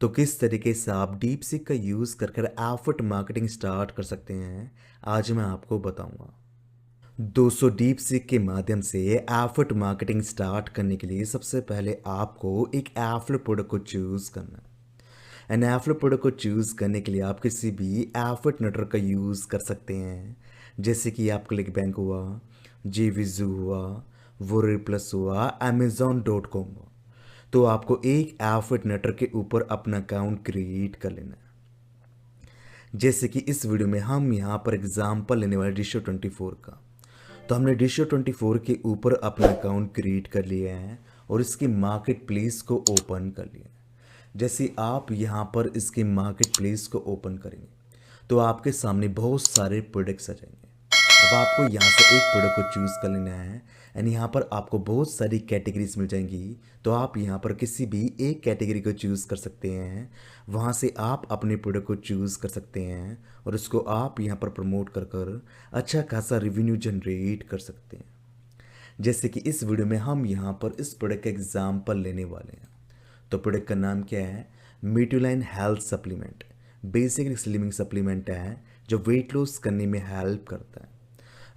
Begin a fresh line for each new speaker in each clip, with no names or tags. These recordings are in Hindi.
तो किस तरीके से आप डीप सीक का यूज़ कर कर एफर्ट मार्केटिंग स्टार्ट कर सकते हैं, आज मैं आपको बताऊंगा। दोस्तों, डीप सीक के माध्यम से एफर्ट मार्केटिंग स्टार्ट करने के लिए सबसे पहले आपको एक एफर्ट प्रोडक्ट को चूज़ करना है। एंड एफर्ट प्रोडक्ट को चूज़ करने के लिए आप किसी भी एफर्ट नेटवर्क का यूज़ कर सकते हैं, जैसे कि आप क्लिक बैंक हुआ, जीविजू हुआ, वोरे प्लस हुआ, Amazon.com हुआ। तो आपको एक एफर्ट नेटवर्क के ऊपर अपना अकाउंट क्रिएट कर लेना है। जैसे कि इस वीडियो में हम यहाँ पर एग्जाम्पल लेने वाले Disho24 का। तो हमने Disho24 के ऊपर अपना अकाउंट क्रिएट कर लिया है और इसकी मार्केट प्लेस को ओपन कर लिया है। जैसे आप यहाँ पर इसके मार्केट प्लेस को ओपन करेंगे तो आपके सामने बहुत सारे प्रोडक्ट्स आ जाएंगे। अब आपको यहाँ से एक प्रोडक्ट को चूज़ कर लेना है एंड यहाँ पर आपको बहुत सारी कैटेगरीज मिल जाएंगी। तो आप यहाँ पर किसी भी एक कैटेगरी को चूज़ कर सकते हैं, वहाँ से आप अपने प्रोडक्ट को चूज़ कर सकते हैं और उसको आप यहाँ पर प्रमोट कर कर अच्छा खासा रिवेन्यू जनरेट कर सकते हैं। जैसे कि इस वीडियो में हम यहाँ पर इस प्रोडक्ट का एग्जाम्पल लेने वाले हैं। तो प्रोडक्ट का नाम क्या है? मीटूलाइन health supplement. Basic slimming supplement है जो वेट लॉस करने में हेल्प करता है।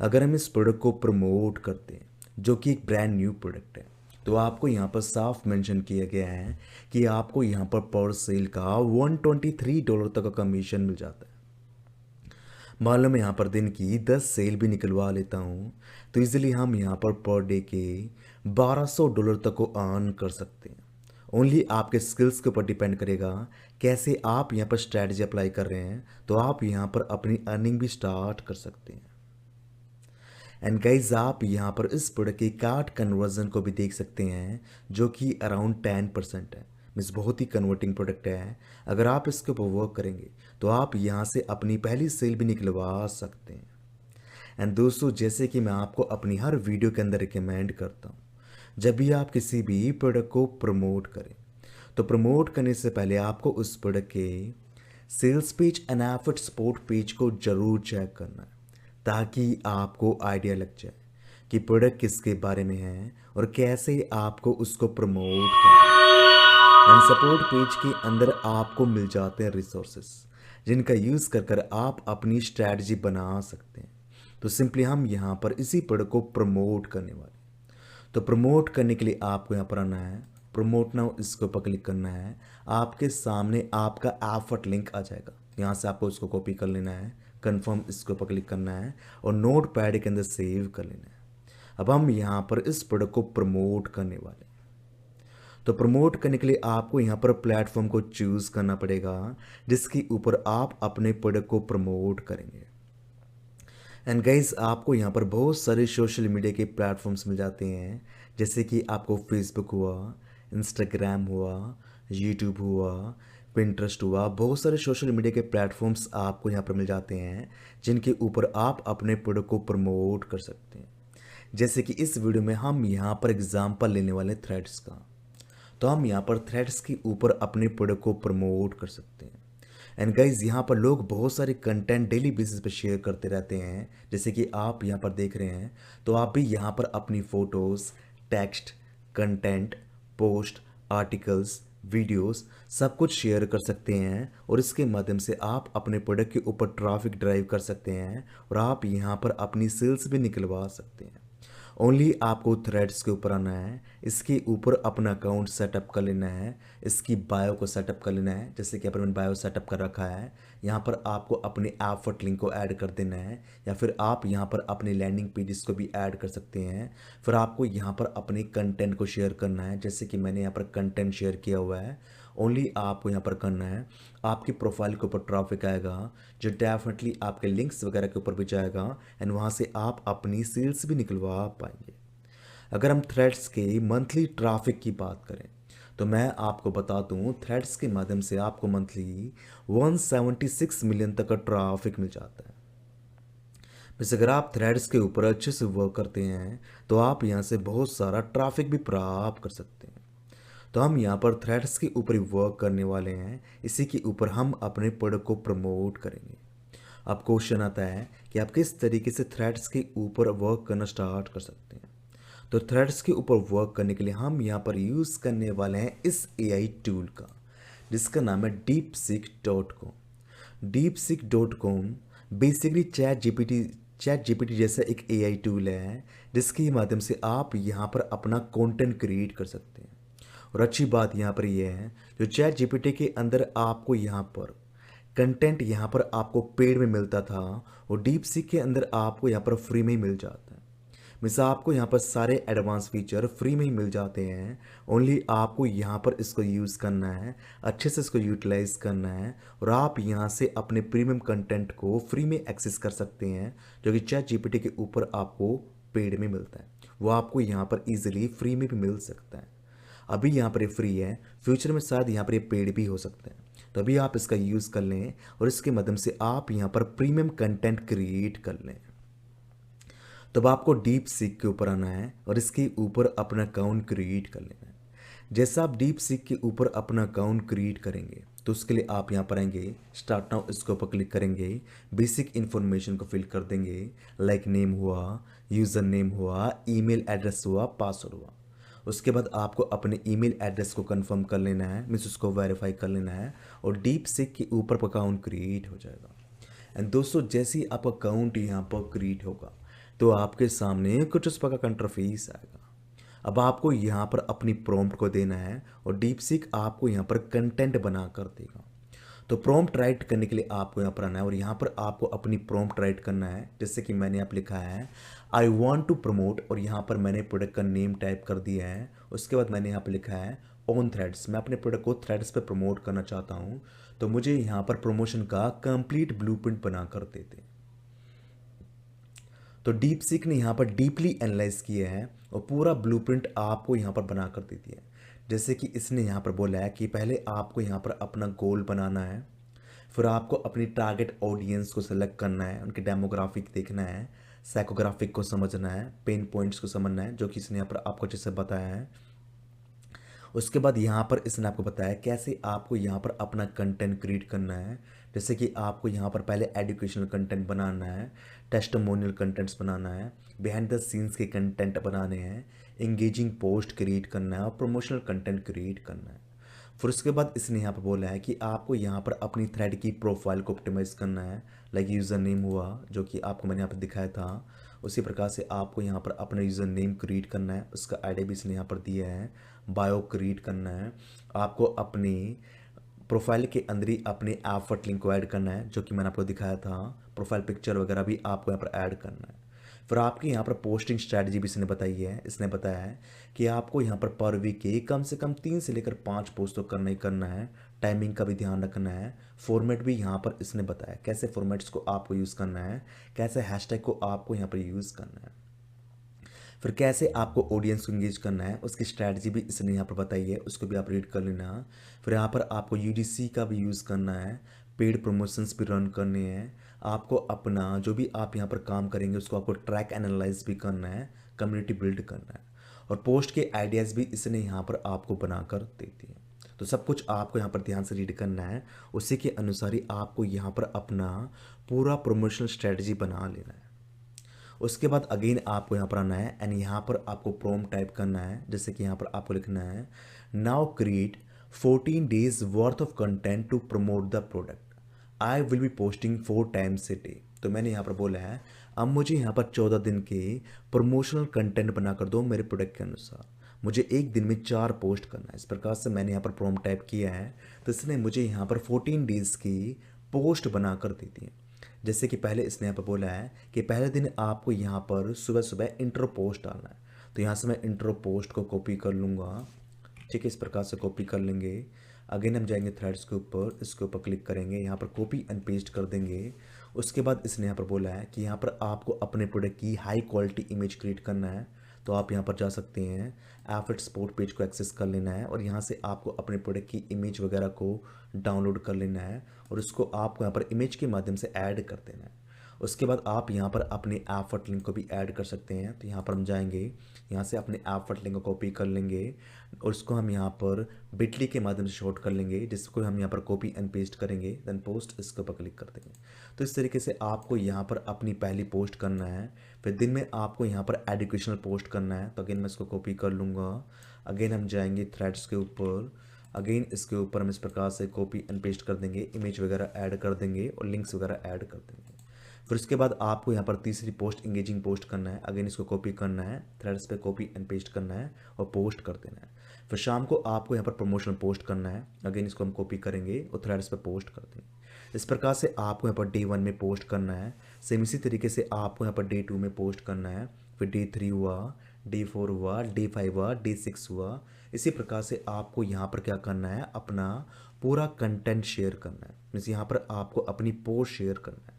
अगर हम इस प्रोडक्ट को प्रमोट करते हैं, जो कि एक ब्रांड न्यू प्रोडक्ट है, तो आपको यहाँ पर साफ मेंशन किया गया है कि आपको यहाँ पर सेल का $123 तक का कमीशन मिल जाता है। मान लो मैं यहाँ पर दिन की 10 सेल भी निकलवा लेता हूँ, तो इजीली हम यहाँ पर डे के $1200 तक को अर्न कर सकते हैं। ओनली आपके स्किल्स के ऊपर डिपेंड करेगा कैसे आप यहाँ पर स्ट्रैटेजी अप्लाई कर रहे हैं, तो आप यहाँ पर अपनी अर्निंग भी स्टार्ट कर सकते हैं। एंड गाइज, आप यहाँ पर इस प्रोडक्ट की कार्ट कन्वर्जन को भी देख सकते हैं, जो कि अराउंड 10% है। मीन्स बहुत ही कन्वर्टिंग प्रोडक्ट है। अगर आप इसके ऊपर वर्क करेंगे तो आप यहाँ से अपनी पहली सेल भी निकलवा सकते हैं। एंड दोस्तों, जैसे कि मैं आपको अपनी हर वीडियो के अंदर रिकमेंड करता हूँ, जब भी आप किसी भी प्रोडक्ट को प्रमोट करें, तो प्रमोट करने से पहले आपको उस प्रोडक्ट के sales page and effort support page को जरूर चेक करना है, ताकि आपको आइडिया लग जाए कि प्रोडक्ट किसके बारे में है और कैसे आपको उसको प्रमोट करना है। एंड सपोर्ट पेज के अंदर आपको मिल जाते हैं रिसोर्सेस, जिनका यूज़ कर कर आप अपनी स्ट्रैटेजी बना सकते हैं। तो सिंपली हम यहाँ पर इसी प्रोडक्ट को प्रमोट करने वाले। तो प्रमोट करने के लिए आपको यहाँ पर आना है, प्रमोट नाउ, इसके ऊपर क्लिक करना है। आपके सामने आपका एफर्ट लिंक आ जाएगा, यहाँ से आपको इसको कॉपी कर लेना है, कंफर्म इसके ऊपर क्लिक करना है और नोट पैड के अंदर सेव कर लेना है। अब हम यहाँ पर इस प्रोडक्ट को प्रमोट करने वाले हैं। तो प्रमोट करने के लिए आपको यहाँ पर प्लेटफॉर्म को चूज़ करना पड़ेगा जिसके ऊपर आप अपने प्रोडक्ट को प्रमोट करेंगे। एंड गाइज, आपको यहाँ पर बहुत सारे सोशल मीडिया के प्लेटफॉर्म्स मिल जाते हैं, जैसे कि आपको फेसबुक हुआ, इंस्टाग्राम हुआ, यूट्यूब हुआ, पिंटरेस्ट हुआ। बहुत सारे सोशल मीडिया के प्लेटफॉर्म्स आपको यहाँ पर मिल जाते हैं, जिनके ऊपर आप अपने प्रोडक्ट को प्रमोट कर सकते हैं। जैसे कि इस वीडियो में हम यहाँ पर एग्जाम्पल लेने वाले थ्रेड्स का। तो हम यहाँ पर थ्रेड्स के ऊपर अपने प्रोडक्ट को प्रमोट कर सकते हैं। एंड गाइज, यहाँ पर लोग बहुत सारे कंटेंट डेली बेसिस पे शेयर करते रहते हैं, जैसे कि आप यहाँ पर देख रहे हैं। तो आप भी यहाँ पर अपनी photos, text, content, post, articles, videos सब कुछ शेयर कर सकते हैं और इसके माध्यम से आप अपने प्रोडक्ट के ऊपर ट्रैफिक ड्राइव कर सकते हैं और आप यहाँ पर अपनी सेल्स भी निकलवा सकते हैं। ओनली आपको थ्रेड्स के ऊपर आना है, इसके ऊपर अपना अकाउंट सेटअप कर लेना है, इसकी बायो को सेटअप कर लेना है। जैसे कि अपन मैंने बायो सेटअप कर रखा है, यहाँ पर आपको अपने एफर्ट लिंक को ऐड कर देना है, या फिर आप यहाँ पर अपने लैंडिंग पेजेस को भी ऐड कर सकते हैं। फिर आपको यहाँ पर अपने कंटेंट को शेयर करना है, जैसे कि मैंने यहाँ पर कंटेंट शेयर किया हुआ है। ओनली आपको यहाँ पर करना है, आपकी प्रोफाइल के ऊपर ट्रैफिक आएगा, जो डेफिनेटली आपके लिंक्स वगैरह के ऊपर भी जाएगा एंड वहाँ से आप अपनी सेल्स भी निकलवा पाएंगे। अगर हम थ्रेड्स के मंथली ट्रैफिक की बात करें, तो मैं आपको बता दूं, थ्रेड्स के माध्यम से आपको मंथली 176 मिलियन तक का ट्रैफिक मिल जाता है। वैसे अगर आप थ्रेड्स के ऊपर अच्छे से वर्क करते हैं तो आप यहाँ से बहुत सारा ट्रैफिक भी प्राप्त कर सकते हैं। तो हम यहाँ पर थ्रेड्स के ऊपर ही वर्क करने वाले हैं, इसी के ऊपर हम अपने प्रोडक्ट को प्रमोट करेंगे। अब क्वेश्चन आता है कि आप किस तरीके से थ्रेड्स के ऊपर वर्क करना स्टार्ट कर सकते हैं। तो थ्रेड्स के ऊपर वर्क करने के लिए हम यहाँ पर यूज़ करने वाले हैं इस AI टूल का। जिसका नाम है DeepSeek.com। DeepSeek.com basically chat GPT जैसा एक एआई टूल है, जिसके माध्यम से आप यहाँ पर अपना कंटेंट क्रिएट कर सकते हैं। और अच्छी बात यहाँ पर यह है, जो चैट जीपीटी के अंदर आपको यहाँ पर कंटेंट यहाँ पर आपको पेड में मिलता था, और डीप सीक के अंदर आपको यहाँ पर फ्री में ही मिल जाता है। मीन्स आपको यहाँ पर सारे एडवांस फीचर फ्री में ही मिल जाते हैं। ओनली आपको यहाँ पर इसको यूज़ करना है, अच्छे से इसको यूटिलाइज करना है, और आप यहाँ से अपने प्रीमियम कंटेंट को फ्री में एक्सेस कर सकते हैं, जो कि चैट जीपीटी के ऊपर आपको पेड में मिलता है। वो आपको यहाँ पर ईजिली फ्री में भी मिल सकता है। अभी यहाँ पर ये फ्री है, फ्यूचर में शायद यहाँ पर ये पेड भी हो सकता है। तो अभी आप इसका यूज़ कर लें, और इसके माध्यम से आप यहाँ पर प्रीमियम कंटेंट क्रिएट कर लें। तब आपको डीप सीक के ऊपर आना है, और इसके ऊपर अपना अकाउंट क्रिएट कर लेना है। जैसा आप डीप सीक के ऊपर अपना अकाउंट क्रिएट करेंगे, तो उसके लिए आप यहाँ पर आएंगे, स्टार्ट नाउ इसके ऊपर क्लिक करेंगे, बेसिक इन्फॉर्मेशन को फिल कर देंगे, लाइक नेम हुआ, यूज़र नेम हुआ, ईमेल एड्रेस हुआ, पासवर्ड हुआ। उसके बाद आपको अपने ईमेल एड्रेस को कंफर्म कर लेना है, मीन्स उसको वेरीफाई कर लेना है, और डीप सीक के ऊपर अकाउंट क्रिएट हो जाएगा। एंड दोस्तों, जैसे ही आपका अकाउंट यहाँ पर क्रिएट होगा, तो आपके सामने कुछ उस प्रकार का इंटरफेस आएगा। अब आपको यहाँ पर अपनी प्रॉम्प्ट को देना है, और डीप सीक आपको यहाँ पर कंटेंट बना कर देगा। तो प्रॉम्प्ट राइट करने के लिए आपको यहाँ पर आना है, और यहाँ पर आपको अपनी प्रॉम्प्ट राइट करना है। जैसे कि मैंने यहाँ लिखा है आई वॉन्ट टू प्रमोट, और यहाँ पर मैंने प्रोडक्ट का नेम टाइप कर दिया है। उसके बाद मैंने यहाँ पर लिखा है ऑन थ्रेड्स, मैं अपने प्रोडक्ट को थ्रेड्स पे प्रमोट करना चाहता हूँ, तो मुझे यहाँ पर प्रमोशन का कंप्लीट ब्लूप्रिंट बना कर देते। तो डीप सीक ने यहाँ पर डीपली एनालाइज किया है, और पूरा ब्लूप्रिंट आपको यहाँ पर बना कर दे दिया है। जैसे कि इसने यहाँ पर बोला है कि पहले आपको यहाँ पर अपना गोल बनाना है, फिर आपको अपनी टारगेट ऑडियंस को सेलेक्ट करना है, उनके डेमोग्राफिक देखना है, साइकोग्राफिक को समझना है, पेन पॉइंट्स को समझना है, जो कि इसने यहाँ पर आपको अच्छे से बताया है। उसके बाद यहाँ पर इसने आपको बताया कैसे आपको यहाँ पर अपना कंटेंट क्रिएट करना है। जैसे कि आपको यहाँ पर पहले एजुकेशनल कंटेंट बनाना है, टेस्टिमोनियल कंटेंट्स बनाना है, बिहाइंड द सीन्स के कंटेंट बनाने हैं, इंगेजिंग पोस्ट क्रिएट करना है, और प्रमोशनल कंटेंट क्रिएट करना है। फिर उसके बाद इसने यहाँ पर बोला है कि आपको यहाँ पर अपनी थ्रेड की प्रोफाइल को ऑप्टिमाइज करना है, लाइक यूज़र नेम हुआ, जो कि आपको मैंने यहाँ पर दिखाया था। उसी प्रकार से आपको यहाँ पर अपना यूज़र नेम क्रिएट करना है, उसका आईडी भी इसने यहाँ पर दिया है, बायो क्रिएट करना है, आपको अपनी प्रोफाइल के अंदर ही अपने एफर्ट लिंक को ऐड करना है, जो कि मैंने आपको दिखाया था। प्रोफाइल पिक्चर वगैरह भी आपको यहाँ पर ऐड करना है। फिर आपकी यहाँ पर पोस्टिंग स्ट्रैटेजी भी इसने बताई है। इसने बताया है कि आपको यहाँ पर वीक के कम से कम 3 से लेकर 5 पोस्ट तो करना ही करना है। टाइमिंग का भी ध्यान रखना है। फॉर्मेट भी यहाँ पर इसने बताया कैसे फॉर्मेट्स को आपको यूज़ करना है, कैसे हैशटैग को आपको यहाँ पर यूज़ करना है, फिर कैसे आपको ऑडियंस को इंगेज करना है, उसकी स्ट्रैटेजी भी इसने यहाँ पर बताई है, उसको भी आप रीड कर लेना। फिर यहाँ पर आपको यूजीसी का भी यूज़ करना है, पेड प्रमोशंस भी रन करने हैं, आपको अपना जो भी आप यहाँ पर काम करेंगे उसको आपको ट्रैक एनालाइज भी करना है, कम्युनिटी बिल्ड करना है, और पोस्ट के आइडियाज़ भी इसने यहाँ पर आपको बना कर देती है। तो सब कुछ आपको यहाँ पर ध्यान से रीड करना है, उसी के अनुसार ही आपको यहाँ पर अपना पूरा प्रमोशनल स्ट्रैटेजी बना लेना है। उसके बाद अगेन आपको यहाँ पर आना है, एंड यहाँ पर आपको प्रॉम्प्ट टाइप करना है। जैसे कि यहाँ पर आपको लिखना है now create 14 days worth of content to promote the product, I will be posting 4 times a day। तो मैंने यहाँ पर बोला है अब मुझे यहाँ पर 14 दिन के प्रमोशनल कंटेंट बना कर दो मेरे प्रोडक्ट के अनुसार, मुझे एक दिन में 4 पोस्ट करना है। इस प्रकार से मैंने यहाँ पर प्रॉम्प्ट टाइप किया है, तो इसने मुझे यहाँ पर 14 days की पोस्ट बना कर दी थी। जैसे कि पहले इसने यहाँ पर बोला है कि पहले दिन आपको यहाँ पर सुबह सुबह इंट्रो पोस्ट डालना है, तो यहाँ से मैं इंट्रो पोस्ट को कॉपी कर लूँगा। ठीक है, इस प्रकार से कॉपी कर लेंगे। अगेन हम जाएंगे थ्रेड्स के ऊपर, इसके ऊपर क्लिक करेंगे, यहाँ पर कॉपी एंड पेस्ट कर देंगे। उसके बाद इसने यहाँ पर बोला है कि यहाँ पर आपको अपने प्रोडक्ट की हाई क्वालिटी इमेज क्रिएट करना है, तो आप यहाँ पर जा सकते हैं, एफर्ट स्पोर्ट पेज को एक्सेस कर लेना है, और यहाँ से आपको अपने प्रोडक्ट की इमेज वगैरह को डाउनलोड कर लेना है, और उसको आपको यहाँ पर इमेज के माध्यम से ऐड कर देना है। उसके बाद आप यहाँ पर अपने एफर्ट लिंक को भी ऐड कर सकते हैं। तो यहाँ पर हम जाएंगे, यहाँ से अपने एफर्ट लिंक को कॉपी कर लेंगे, और उसको हम यहाँ पर बिटली के माध्यम से शॉर्ट कर लेंगे, जिसको हम यहाँ पर कॉपी एंड पेस्ट करेंगे, देन पोस्ट इसके ऊपर क्लिक कर देंगे। तो इस तरीके से आपको यहाँ पर अपनी पहली पोस्ट करना है। फिर दिन में आपको यहाँ पर एजुकेशनल पोस्ट करना है, तो अगेन मैं इसको कॉपी कर लूँगा। अगेन हम जाएंगे थ्रेड्स के ऊपर, अगेन इसके ऊपर हम इस प्रकार से कॉपी एंड पेस्ट कर देंगे, इमेज वगैरह ऐड कर देंगे और लिंक्स वगैरह ऐड कर देंगे। फिर उसके बाद आपको यहाँ पर तीसरी पोस्ट इंगेजिंग पोस्ट करना है। अगेन इसको कॉपी करना है, थ्रेड्स पे कॉपी एंड पेस्ट करना है और पोस्ट कर देना है। फिर शाम को आपको यहाँ पर प्रमोशनल पोस्ट करना है। अगेन इसको हम कॉपी करेंगे और थ्रेड्स पे पोस्ट कर देंगे। इस प्रकार से आपको यहाँ पर डे 1 में पोस्ट करना है। सेम इसी तरीके से आपको यहाँ पर डे 2 में पोस्ट करना है। फिर डे 3 हुआ, डे 4 हुआ, डे 5 हुआ, डे 6 हुआ। इसी प्रकार से आपको यहाँ पर क्या करना है, अपना पूरा कंटेंट शेयर करना है। मीन्स यहाँ पर आपको अपनी पोस्ट शेयर करना है।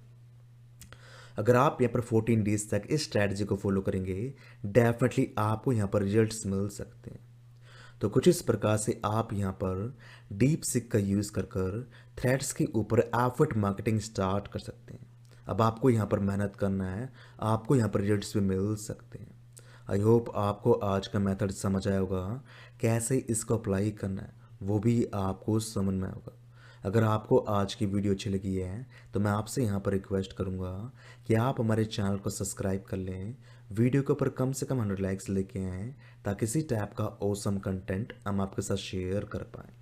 अगर आप यहाँ पर 14 डेज तक इस स्ट्रैटेजी को फॉलो करेंगे, डेफिनेटली आपको यहाँ पर रिजल्ट्स मिल सकते हैं। तो कुछ इस प्रकार से आप यहाँ पर डीप सीक का यूज़ कर कर थ्रेड्स के ऊपर एफर्ट मार्केटिंग स्टार्ट कर सकते हैं। अब आपको यहाँ पर मेहनत करना है, आपको यहाँ पर रिजल्ट्स भी मिल सकते हैं। आई होप आपको आज का मेथड समझ आया होगा, कैसे इसको अप्लाई करना है वो भी आपको समझ में होगा। अगर आपको आज की वीडियो अच्छी लगी है तो मैं आपसे यहाँ पर रिक्वेस्ट करूँगा कि आप हमारे चैनल को सब्सक्राइब कर लें, वीडियो के ऊपर कम से कम 100 लाइक्स लेके आएँ ताकि इसी टाइप का ऑसम कंटेंट हम आपके साथ शेयर कर पाएँ।